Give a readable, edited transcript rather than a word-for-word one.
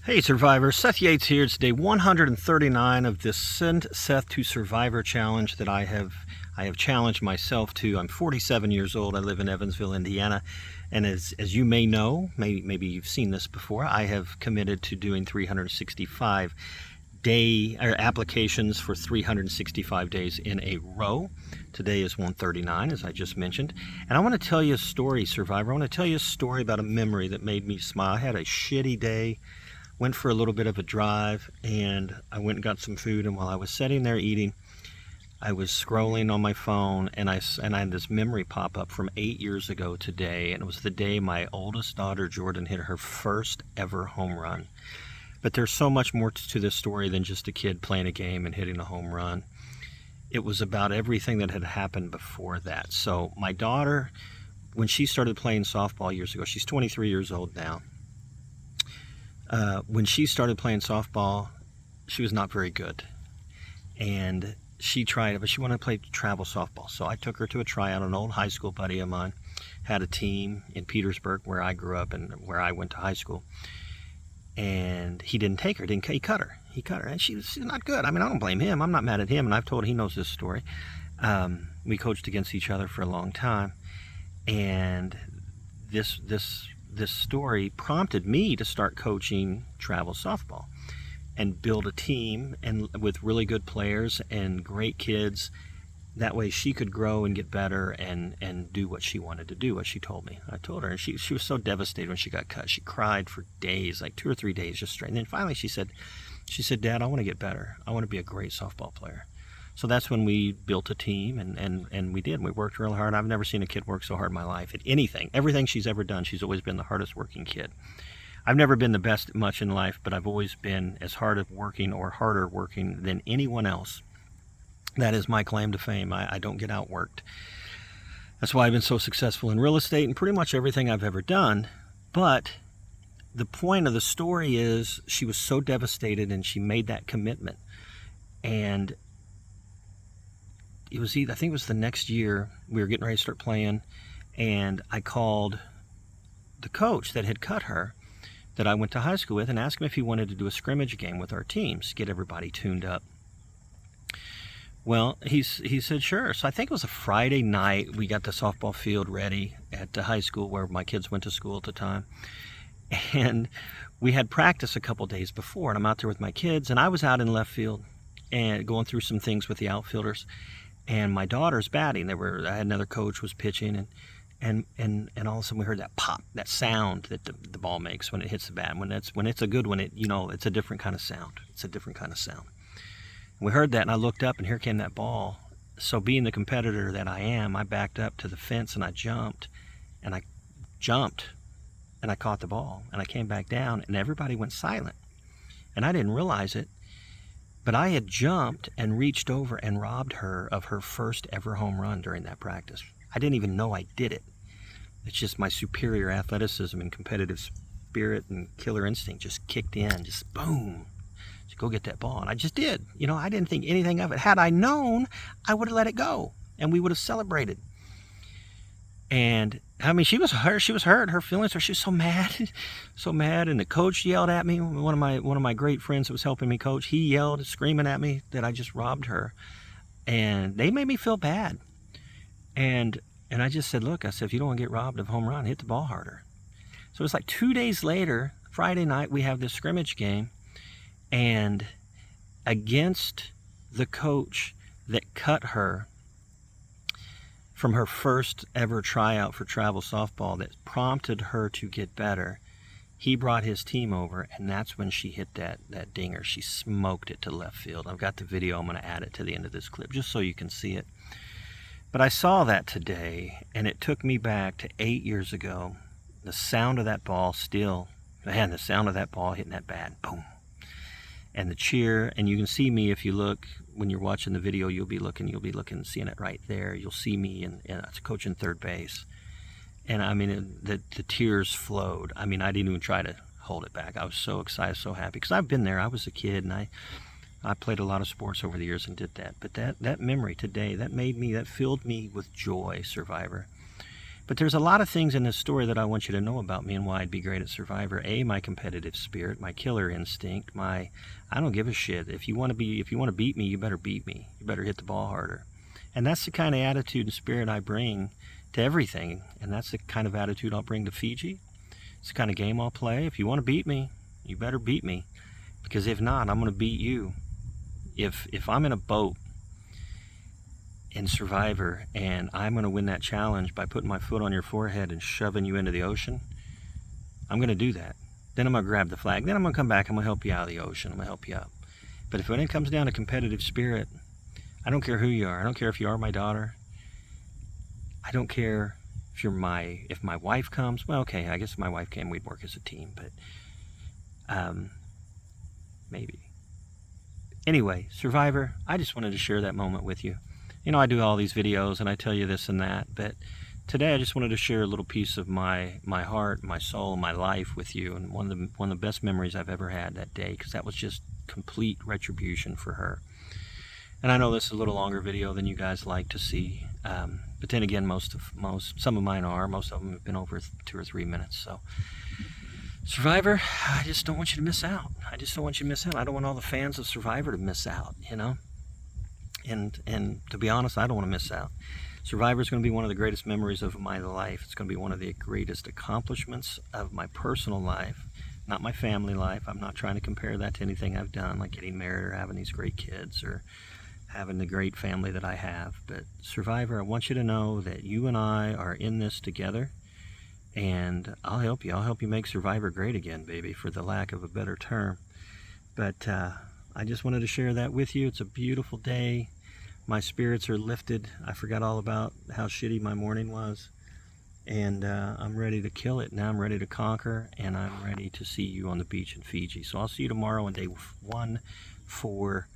Hey Survivor, Seth Yates here. It's day 139 of this Send Seth to Survivor challenge that I have challenged myself to. I'm 47 years old. I live in Evansville, Indiana. And as you may know, maybe you've seen this before, I have committed to doing 365 day applications for 365 days in a row. Today is 139, as I just mentioned. And I want to tell you a story, Survivor. I want to tell you a story about a memory that made me smile. I had a shitty day. Went for a little bit of a drive, and I went and got some food, and while I was sitting there eating, I was scrolling on my phone, and I had this memory pop up from 8 years ago today, and it was the day my oldest daughter Jordan hit her first ever home run. But there's so much more to this story than just a kid playing a game and hitting a home run. It was about everything that had happened before that. So my daughter, when she started playing softball years ago, she's 23 years old now. When she started playing softball, she was not very good, and she tried it, but she wanted to play travel softball. So I took her to a tryout. An old high school buddy of mine had a team in Petersburg, where I grew up and where I went to high school, and he didn't take her. He cut her, and she's not good. I mean, I don't blame him. I'm not mad at him, and I've told he knows this story. We coached against each other for a long time, and this story prompted me to start coaching travel softball and build a team and with really good players and great kids. That way she could grow and get better and do what she wanted to do, what she told me. I told her, and she was so devastated when she got cut. She cried for days, like 2 or 3 days just straight. And then finally she said, Dad, I want to get better. I want to be a great softball player. So that's when we built a team, and we did. We worked real hard. I've never seen a kid work so hard in my life at anything. Everything she's ever done, she's always been the hardest working kid. I've never been the best at much in life, but I've always been as hard at working or harder working than anyone else. That is my claim to fame. I don't get outworked. That's why I've been so successful in real estate and pretty much everything I've ever done. But the point of the story is she was so devastated, and she made that commitment. And I think it was the next year, we were getting ready to start playing, and I called the coach that had cut her, that I went to high school with, and asked him if he wanted to do a scrimmage game with our teams, get everybody tuned up. Well, he said sure. So I think it was a Friday night. We got the softball field ready at the high school where my kids went to school at the time, and we had practice a couple days before, and I'm out there with my kids, and I was out in left field and going through some things with the outfielders. And my daughter's batting. I had another coach was pitching, and all of a sudden we heard that pop, that sound that the ball makes when it hits the bat. When it's a good one, it's a different kind of sound. It's a different kind of sound. And we heard that, and I looked up, and here came that ball. So being the competitor that I am, I backed up to the fence, and I jumped, and I caught the ball, and I came back down, and everybody went silent, and I didn't realize it. But I had jumped and reached over and robbed her of her first ever home run during that practice. I didn't even know I did it. It's just my superior athleticism and competitive spirit and killer instinct just kicked in, just boom. Just go get that ball. And I just did. I didn't think anything of it. Had I known, I would have let it go, and we would have celebrated. And I mean, she was hurt. She was hurt. Her feelings hurt. She was so mad, so mad. And the coach yelled at me. One of my great friends that was helping me coach, he yelled, screaming at me that I just robbed her. And they made me feel bad. And I just said, look, I said, if you don't want to get robbed of a home run, hit the ball harder. So it's like 2 days later, Friday night, we have this scrimmage game, and against the coach that cut her from her first ever tryout for travel softball, that prompted her to get better, he brought his team over, and that's when she hit that dinger. She smoked it to left field. I've got the video. I'm going to add it to the end of this clip just so you can see it. But I saw that today, and it took me back to 8 years ago. The sound of that ball the sound of that ball hitting that bat, boom. And the cheer, and you can see me if you look, when you're watching the video, you'll be looking, seeing it right there. You'll see me and coaching third base. And I mean, the tears flowed. I mean, I didn't even try to hold it back. I was so excited, so happy, because I've been there. I was a kid, and I played a lot of sports over the years and did that. But that memory today, that filled me with joy, Survivor. But there's a lot of things in this story that I want you to know about me and why I'd be great at Survivor. A, my competitive spirit, my killer instinct, I don't give a shit. If you want to beat me, you better beat me. You better hit the ball harder. And that's the kind of attitude and spirit I bring to everything. And that's the kind of attitude I'll bring to Fiji. It's the kind of game I'll play. If you want to beat me, you better beat me. Because if not, I'm going to beat you. If I'm in a boat in Survivor and I'm going to win that challenge by putting my foot on your forehead and shoving you into the ocean, I'm going to do that. Then I'm going to grab the flag. Then I'm going to come back. I'm going to help you out of the ocean. I'm going to help you up. But if when it comes down to competitive spirit, I don't care who you are. I don't care if you are my daughter. I don't care if my wife comes. Well, okay, I guess if my wife came, we'd work as a team, but maybe. Anyway, Survivor, I just wanted to share that moment with you. You know, I do all these videos and I tell you this and that, but today I just wanted to share a little piece of my heart, my soul, my life with you, and one of the best memories I've ever had that day, because that was just complete retribution for her. And I know this is a little longer video than you guys like to see, but then again, some of mine are. Most of them have been over 2 or 3 minutes. So, Survivor, I just don't want you to miss out. I just don't want you to miss out. I don't want all the fans of Survivor to miss out, you know? And to be honest, I don't want to miss out. Survivor is going to be one of the greatest memories of my life. It's going to be one of the greatest accomplishments of my personal life, not my family life. I'm not trying to compare that to anything I've done, like getting married or having these great kids or having the great family that I have. But Survivor, I want you to know that you and I are in this together, and I'll help you. I'll help you make Survivor great again, baby, for the lack of a better term. But I just wanted to share that with you. It's a beautiful day. My spirits are lifted. I forgot all about how shitty my morning was. And I'm ready to kill it. Now I'm ready to conquer, and I'm ready to see you on the beach in Fiji. So I'll see you tomorrow on day 140.